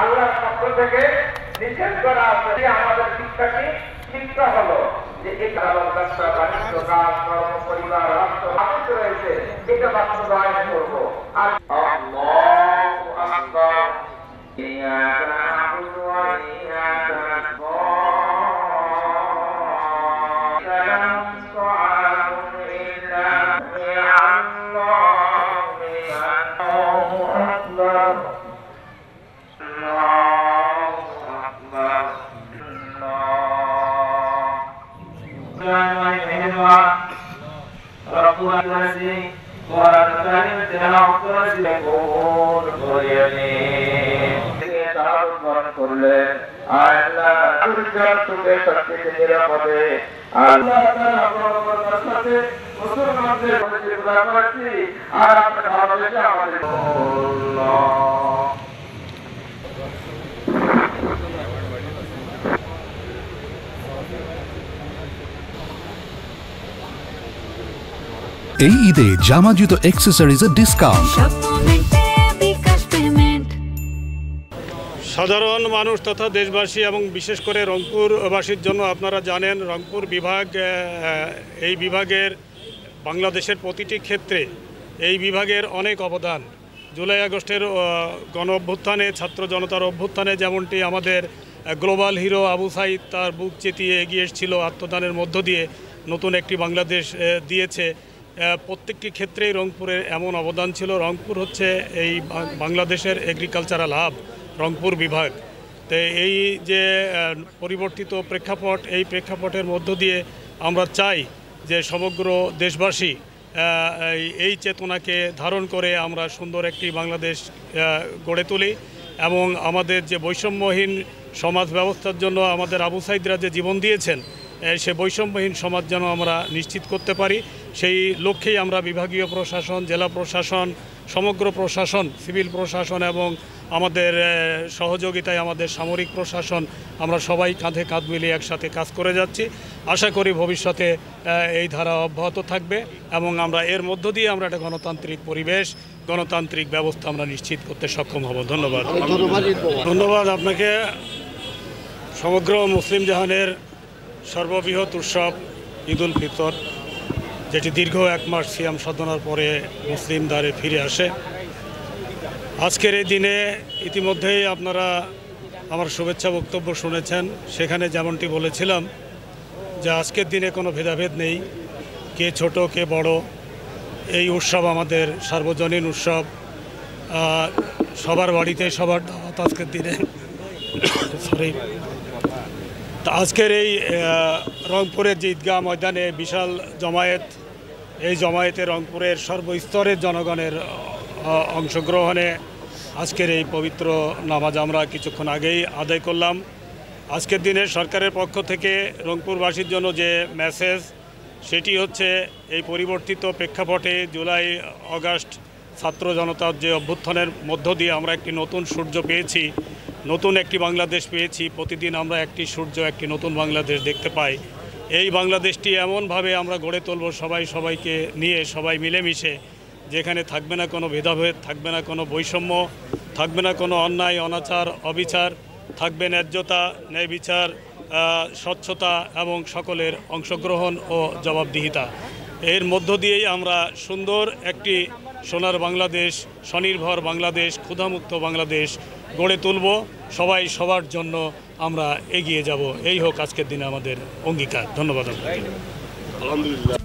আল্লাহর পক্ষ থেকে নিষেধ করা আছে। আমাদের শিক্ষা হলো যে এই ব্যবসা বাণিজ্য কাজ কর্ম পরিবার রাষ্ট্র মানুষ রয়েছে, এটা বাস্তবায়ন করবো। আর আল্লাহু আকবার, ইয়াকা না'বুদু ওয়া ইয়াকা এই ঈদে জামা জুতো অ্যাক্সেসরিজের ডিসকাউন্ট। সাধারণ মানুষ তথা দেশবাসী এবং বিশেষ করে রংপুরবাসীর জন্য আপনারা জানেন রংপুর বিভাগ এই বিভাগের বাংলাদেশের প্রতিটি ক্ষেত্রে এই বিভাগের অনেক অবদান। জুলাই আগস্টের গণ অভ্যুত্থানে ছাত্র জনতার অভ্যুত্থানে যেমনটি আমাদের গ্লোবাল হিরো আবু সাইদ তার বুক চেতিয়ে এগিয়ে এসেছিল আত্মদানের মধ্য দিয়ে নতুন একটি বাংলাদেশ দিয়েছে, প্রত্যেকটি ক্ষেত্রেই রংপুরের এমন অবদান ছিল। রংপুর হচ্ছে এই বাংলাদেশের এগ্রিকালচারাল হাব রংপুর বিভাগ। তো এই যে পরিবর্তিত প্রেক্ষাপট, এই প্রেক্ষাপটের মধ্য দিয়ে আমরা চাই যে সমগ্র দেশবাসী এই চেতনাকে ধারণ করে আমরা সুন্দর একটি বাংলাদেশ গড়ে তুলি এবং আমাদের যে বৈষম্যহীন সমাজ ব্যবস্থার জন্য আমাদের আবু সাইদরা যে জীবন দিয়েছেন সে বৈষম্যহীন সমাজ যেন আমরা নিশ্চিত করতে পারি, সেই লক্ষ্যেই আমরা বিভাগীয় প্রশাসন, জেলা প্রশাসন, সমগ্র প্রশাসন, সিভিল প্রশাসন এবং আমাদের সহযোগিতায় আমাদের সামরিক প্রশাসন আমরা সবাই কাঁধে কাঁধ মিলিয়ে একসাথে কাজ করে যাচ্ছি। আশা করি ভবিষ্যতে এই ধারা অব্যাহত থাকবে এবং আমরা এর মধ্য দিয়ে আমরা একটা গণতান্ত্রিক পরিবেশ, গণতান্ত্রিক ব্যবস্থা আমরা নিশ্চিত করতে সক্ষম হব। ধন্যবাদ আপনাকে। সমগ্র মুসলিম জাহানের সর্ববৃহৎ উৎসব ঈদ উল ফিতর, যেটি দীর্ঘ 1 মাস সিয়াম সাধনার পরে মুসলিম দ্বারে ফিরে আসে। আজকের এই দিনে ইতিমধ্যেই আপনারা আমার শুভেচ্ছা বক্তব্য শুনেছেন, সেখানে যেমনটি বলেছিলাম যে আজকের দিনে কোনো ভেদাভেদ নেই, কে ছোট কে বড়। এই উৎসব আমাদের সার্বজনীন উৎসব, সবার বাড়িতে সবার দাওয়াত আজকের দিনে। তা আজকের এই রংপুরের যে ঈদগাহ ময়দানে বিশাল জমায়েত, এই জমায়েতে রংপুরের সর্বস্তরের জনগণের অংশগ্রহণে আজকের এই পবিত্র নামাজ আমরা কিছুক্ষণ আগেই আদায় করলাম। আজকের দিনে সরকারের পক্ষ থেকে রংপুরবাসীর জন্য যে মেসেজ, সেটি হচ্ছে এই পরিবর্তিত প্রেক্ষাপটে জুলাই আগস্ট ছাত্র জনতার যে অভ্যুত্থানের মধ্য দিয়ে আমরা একটি নতুন সূর্য পেয়েছি, নতুন একটি বাংলাদেশ পেয়েছি। প্রতিদিন আমরা একটি সূর্য, একটি নতুন বাংলাদেশ দেখতে পাই। এই বাংলাদেশটি এমনভাবে আমরা গড়ে তুলব সবাই সবাইকে নিয়ে, সবাই মিলেমিশে, যেখানে থাকবে না কোনো ভেদাভেদ, থাকবে না কোনো বৈষম্য, থাকবে না কোনো অন্যায় অনাচার অবিচার, থাকবে ন্যায্যতা, ন্যায় বিচার, স্বচ্ছতা এবং সকলের অংশগ্রহণ ও জবাবদিহিতা। এর মধ্য দিয়েই আমরা সুন্দর একটি সোনার বাংলাদেশ, স্বনির্ভর বাংলাদেশ, ক্ষুধামুক্ত বাংলাদেশ গড়ে তুলব। সবাই সবার জন্য আমরা এগিয়ে যাব, এই হোক আজকের দিনে আমাদের অঙ্গীকার। ধন্যবাদ আপনাকে। আলহামদুলিল্লাহ।